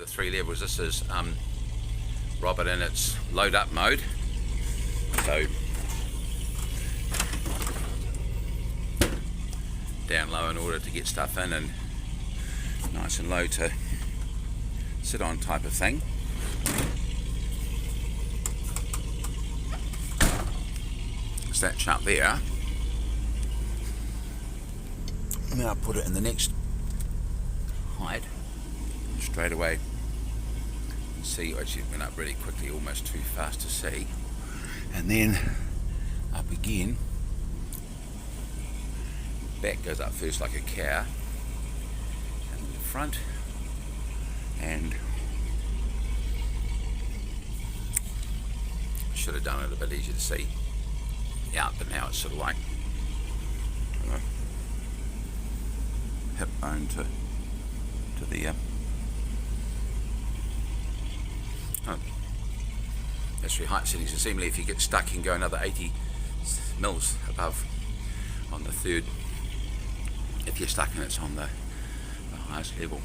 the 3 levels. This is Robert in its load up mode. So down low in order to get stuff in, and nice and low to sit on type of thing. So that shut there. Now I'll put it in the next height straight away. See, actually it went up really quickly, almost too fast to see. And then up again. Back goes up first like a cow, and then the front, and should have done it a bit easier to see out, but now it's sort of like hip bone to the that's your height settings. And seemingly if you get stuck, you can go another 80 mils above on the third if you're stuck and it's on the highest level.